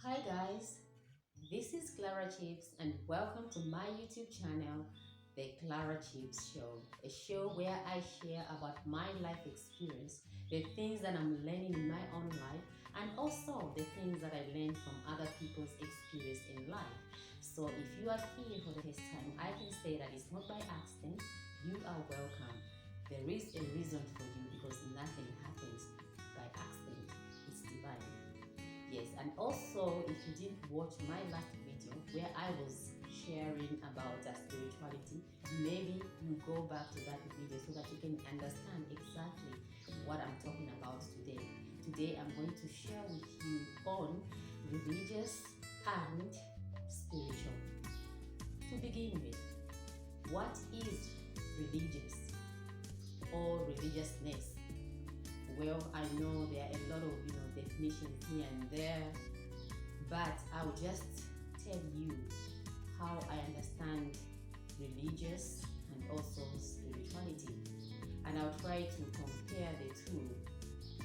Hi guys, this is Clara Chips and welcome to my YouTube channel, The Clara Chips Show, a show where I share about my life experience, the things that I'm learning in my own life, and also the things that I learned from other people's experience in life. So if you are here for the first time, I can say that it's not by accident, you are welcome. There is a reason for you because nothing happens by accident, it's divine. Yes, and also if you didn't watch my last video where I was sharing about spirituality, maybe you go back to that video so that you can understand exactly what I'm talking about today. Today I'm going to share with you on religious and spiritual. To begin with, what is religious or religiousness? Well, I know there are a lot of definitions here and there, but I'll just tell you how I understand religious and also spirituality, and I'll try to compare the two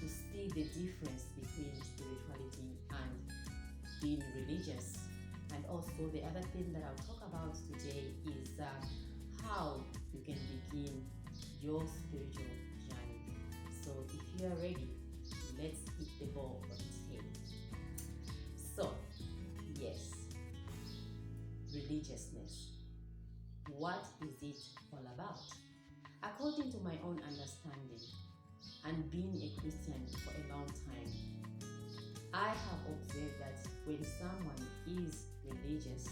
to see the difference between spirituality and being religious. And also the other thing that I'll talk about today is how you can begin your spiritual journey. So if you are ready, let's hit the ball on its head. So, yes, religiousness. What is it all about? According to my own understanding and being a Christian for a long time, I have observed that when someone is religious,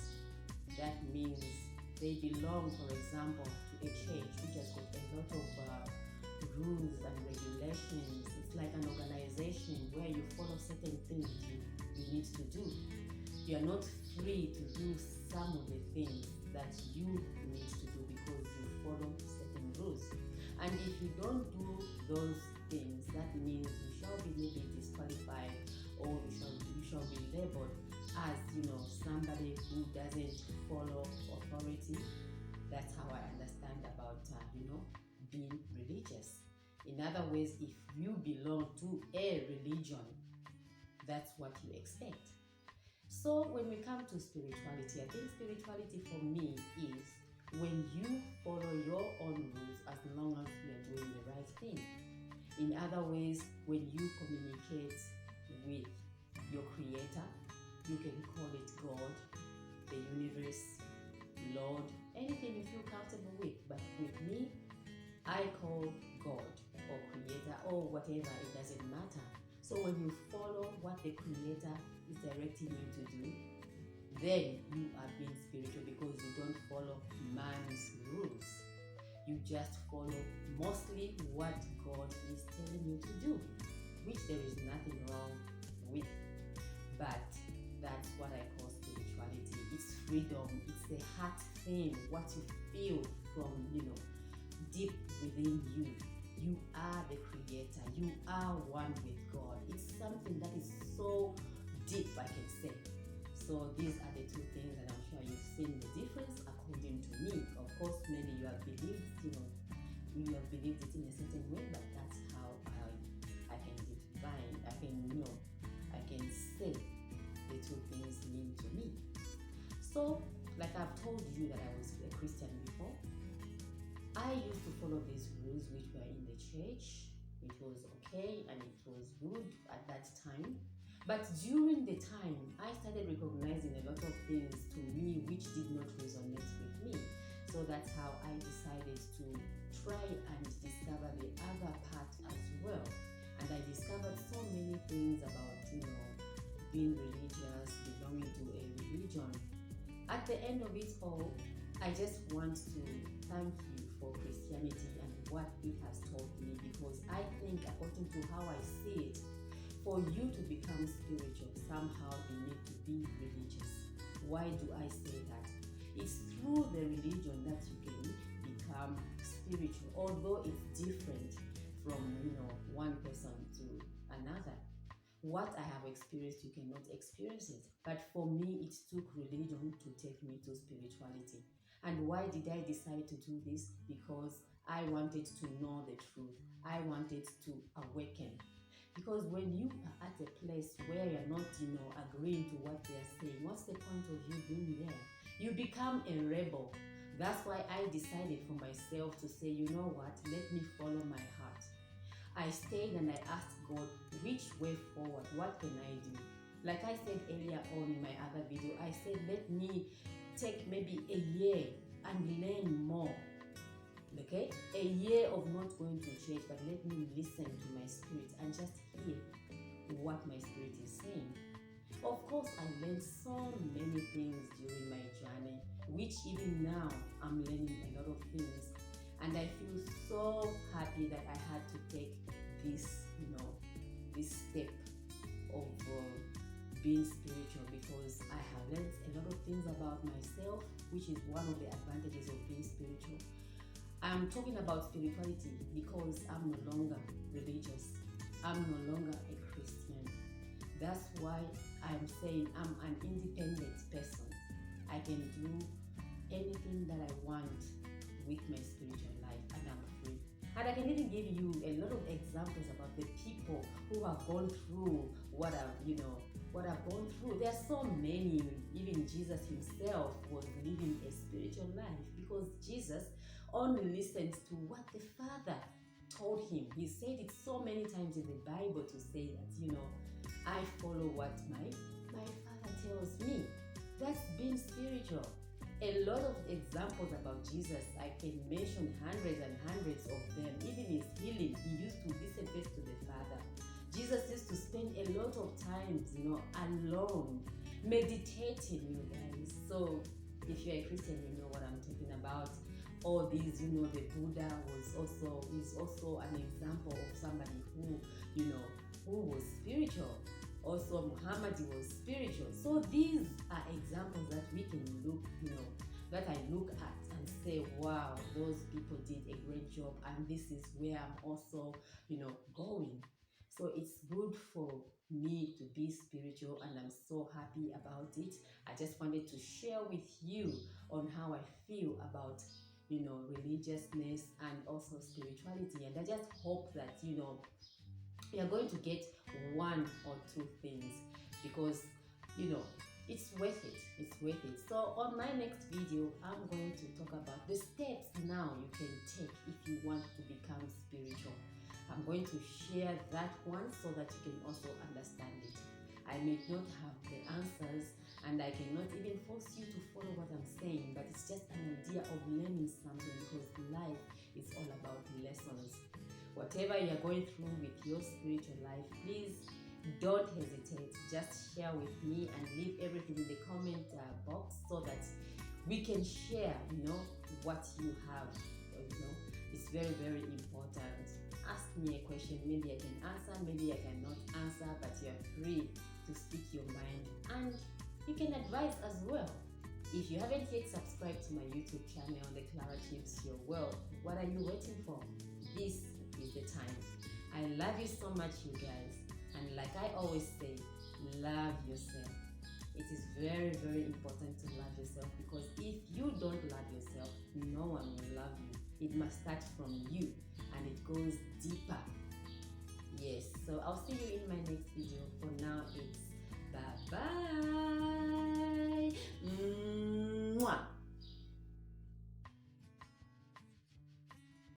that means they belong, for example, to a church which has got a lot of rules and regulations. It's like an organization where you follow certain things you need to do. You are not free to do some of the things that you need to do because you follow certain rules. And if you don't do those things, that means you shall be maybe disqualified, or you shall be labeled as somebody who doesn't follow authority. That's how I understand about being religious. In other words, if you belong to a religion, that's what you expect. So when we come to spirituality, I think spirituality for me is when you follow your own rules as long as you are doing the right thing. In other ways, when you communicate with your creator, you can call it God, the universe, Lord, anything you feel comfortable with. But with me, I call God or creator or whatever, it doesn't matter. So when you follow what the creator is directing you to do, then you are being spiritual because you don't follow man's rules. You just follow mostly what God is telling you to do, which there is nothing wrong with. But that's what I call spirituality. It's freedom, it's the heart thing, what you feel from, deep within you. You are the creator, you are one with God. It's something that is so deep, I can say. So these are the two things, and I'm sure you've seen the difference according to me. Of course, maybe you have believed, you have believed it in a certain way, but that's how I can define, I can say the two things mean to me. So, like I've told you that I was a Christian before, I used to follow these rules which were in the church. It was okay and it was good at that time. But during the time, I started recognizing a lot of things to me which did not resonate with me. So that's how I decided to try and discover the other part as well. And I discovered so many things about, being religious, belonging to a religion. At the end of it all, I just want to thank you for Christianity and what it has taught me, because I think, according to how I see it, for you to become spiritual, somehow you need to be religious. Why do I say that? It's through the religion that you can become spiritual, although it's different from one person to another. What I have experienced, you cannot experience it. But for me, it took religion to take me to spirituality. And why did I decide to do this? Because I wanted to know the truth. I wanted to awaken. Because when you are at a place where you're not, agreeing to what they're saying, what's the point of you being there? You become a rebel. That's why I decided for myself to say, you know what, let me follow my heart. I stayed and I asked God, which way forward? What can I do? Like I said earlier on in my other video, I said, let me take maybe a year and learn more. Okay? A year of not going to church, but let me listen to my spirit and just hear what my spirit is saying. Of course, I learned so many things during my journey, which even now I'm learning a lot of things. And I feel so happy that I had to take this, this step of being spiritual, because I have learned a lot of things about myself, which is one of the advantages of being spiritual. I'm talking about spirituality because I'm no longer religious. I'm no longer a Christian. That's why I'm saying I'm an independent person. I can do anything that I want with my spiritual life, and I'm free. And I can even give you a lot of examples about the people who have gone through what I've gone through. There are so many. Even Jesus himself was living a spiritual life, because Jesus only listened to what the Father told him. He said it so many times in the Bible to say that, I follow what my Father tells me. That's being spiritual. A lot of examples about Jesus, I can mention hundreds and hundreds of them. Even his healing, he used to listen first to the Father. Jesus used to spend a lot of times, alone, meditating, you guys. So if you're a Christian, you know what I'm talking about. All these, the Buddha is also an example of somebody who was spiritual. Also, Muhammad was spiritual. So these are examples that we can look, that I look at and say, wow, those people did a great job, and this is where I'm also, going. So it's good for me to be spiritual, and I'm so happy about it. I just wanted to share with you on how I feel about religiousness and also spirituality. And I just hope that you're going to get one or two things, because it's worth it. So on my next video, I'm going to talk about the steps now you can take if you want to become spiritual. I'm going to share that one so that you can also understand it. I may not have the answers, and I cannot even force you to follow what I'm saying, but it's just an idea of learning something, because life is all about lessons. Whatever you're going through with your spiritual life, please don't hesitate. Just share with me and leave everything in the comment box so that we can share, what you have. It's very, very important. Ask me a question, maybe I can answer, maybe I cannot answer, but you're free to speak your mind, and you can advise as well. If you haven't yet subscribed to my YouTube channel, the Clara Chips Your World, what are you waiting for? This is the time. I love you so much, you guys, and like I always say, love yourself. It is very, very important to love yourself, because if you don't love yourself, no one will love you. It must start from you, and it goes deeper. Yes, so I'll see you in my next video. For now, it's